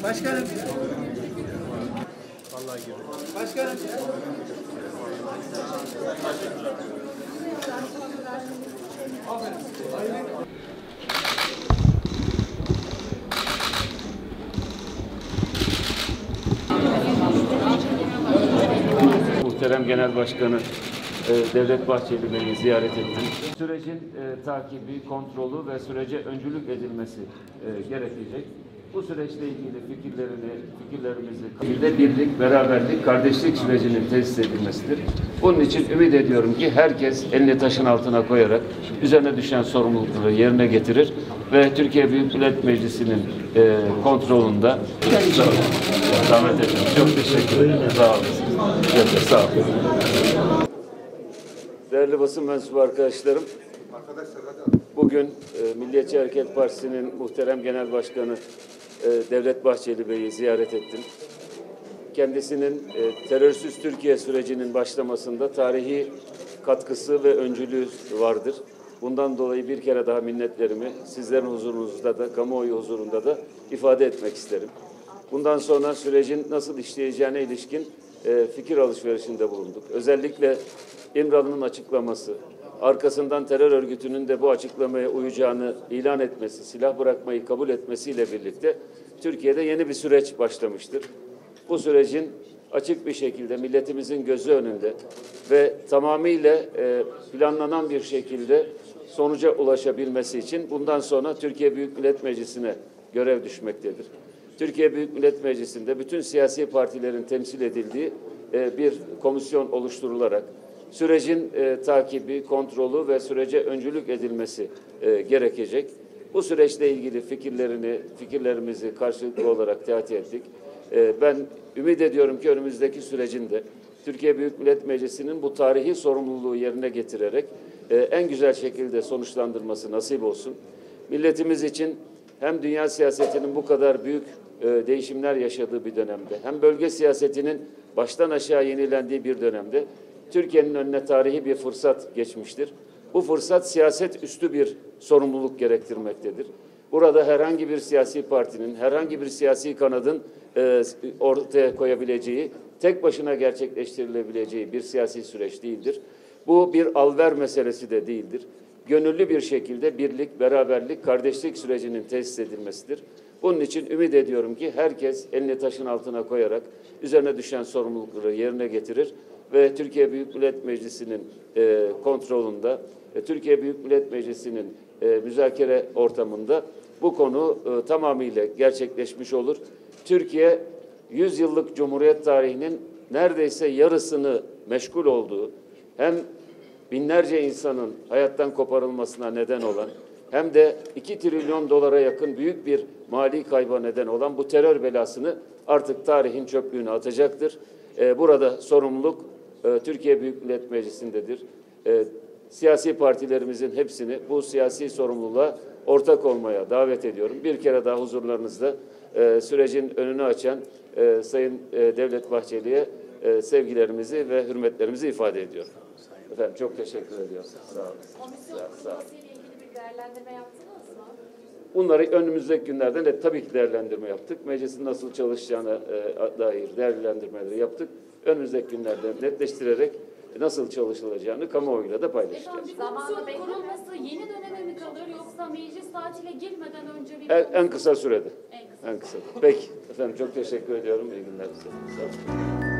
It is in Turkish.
Başkanım. Başkanım. Muhterem Genel Başkanı Devlet Bahçeli Bey'i ziyaret ettim. Sürecin takibi, kontrolü ve sürece öncülük edilmesi gerekecek. Bu süreçle ilgili fikirlerimizi birlik, beraberlik, kardeşlik sürecinin tesis edilmesidir. Bunun için ümit ediyorum ki herkes elini taşın altına koyarak üzerine düşen sorumlulukları yerine getirir ve Türkiye Büyük Millet Meclisi'nin kontrolünde zahmet ederim. Çok teşekkür ederim. Sağ olun. Sağ olun. Değerli basın mensubu arkadaşlarım, bugün Milliyetçi Hareket Partisi'nin muhterem Genel Başkanı Devlet Bahçeli Bey'i ziyaret ettim. Kendisinin terörsüz Türkiye sürecinin başlamasında tarihi katkısı ve öncülüğü vardır. Bundan dolayı bir kere daha minnetlerimi sizlerin huzurunuzda da, kamuoyu huzurunda da ifade etmek isterim. Bundan sonra sürecin nasıl işleyeceğine ilişkin fikir alışverişinde bulunduk. Özellikle İmralı'nın açıklaması, arkasından terör örgütünün de bu açıklamaya uyacağını ilan etmesi, silah bırakmayı kabul etmesiyle birlikte Türkiye'de yeni bir süreç başlamıştır. Bu sürecin açık bir şekilde milletimizin gözü önünde ve tamamıyla planlanan bir şekilde sonuca ulaşabilmesi için bundan sonra Türkiye Büyük Millet Meclisi'ne görev düşmektedir. Türkiye Büyük Millet Meclisi'nde bütün siyasi partilerin temsil edildiği bir komisyon oluşturularak sürecin takibi, kontrolü ve sürece öncülük edilmesi gerekecek. Bu süreçle ilgili fikirlerimizi karşılıklı olarak teati ettik. Ben ümit ediyorum ki önümüzdeki sürecinde Türkiye Büyük Millet Meclisi'nin bu tarihi sorumluluğu yerine getirerek en güzel şekilde sonuçlandırması nasip olsun. Milletimiz için hem dünya siyasetinin bu kadar büyük değişimler yaşadığı bir dönemde, hem bölge siyasetinin baştan aşağı yenilendiği bir dönemde Türkiye'nin önüne tarihi bir fırsat geçmiştir. Bu fırsat siyaset üstü bir sorumluluk gerektirmektedir. Burada herhangi bir siyasi partinin, herhangi bir siyasi kanadın ortaya koyabileceği, tek başına gerçekleştirilebileceği bir siyasi süreç değildir. Bu bir al-ver meselesi de değildir. Gönüllü bir şekilde birlik, beraberlik, kardeşlik sürecinin tesis edilmesidir. Bunun için ümit ediyorum ki herkes elini taşın altına koyarak üzerine düşen sorumlulukları yerine getirir ve Türkiye Büyük Millet Meclisi'nin kontrolünde, Türkiye Büyük Millet Meclisi'nin müzakere ortamında bu konu tamamıyla gerçekleşmiş olur. Türkiye 100 yıllık Cumhuriyet tarihinin neredeyse yarısını meşgul olduğu, hem binlerce insanın hayattan koparılmasına neden olan, hem de 2 trilyon dolara yakın büyük bir mali kayba neden olan bu terör belasını artık tarihin çöplüğüne atacaktır. Burada sorumluluk Türkiye Büyük Millet Meclisi'ndedir. Siyasi partilerimizin hepsini bu siyasi sorumluluğa ortak olmaya davet ediyorum. Bir kere daha huzurlarınızda sürecin önünü açan Sayın Devlet Bahçeli'ye sevgilerimizi ve hürmetlerimizi ifade ediyorum. Efendim çok teşekkür ediyorum. Sağ olun. Komisyon kurulmasıyla ilgili bir değerlendirme yaptınız mı? Bunları önümüzdeki günlerde tabii ki değerlendirme yaptık. Meclisin nasıl çalışacağına dair değerlendirmeleri yaptık. Önümüzdeki günlerde netleştirerek nasıl çalışılacağını kamuoyuyla da paylaşacağız. Efendim, komisyon kurulması yeni döneme mi kalır yoksa meclis tatile girmeden önce bir... En kısa sürede. En kısa. Peki. Efendim çok teşekkür ediyorum. İyi günler size. Sağ olun.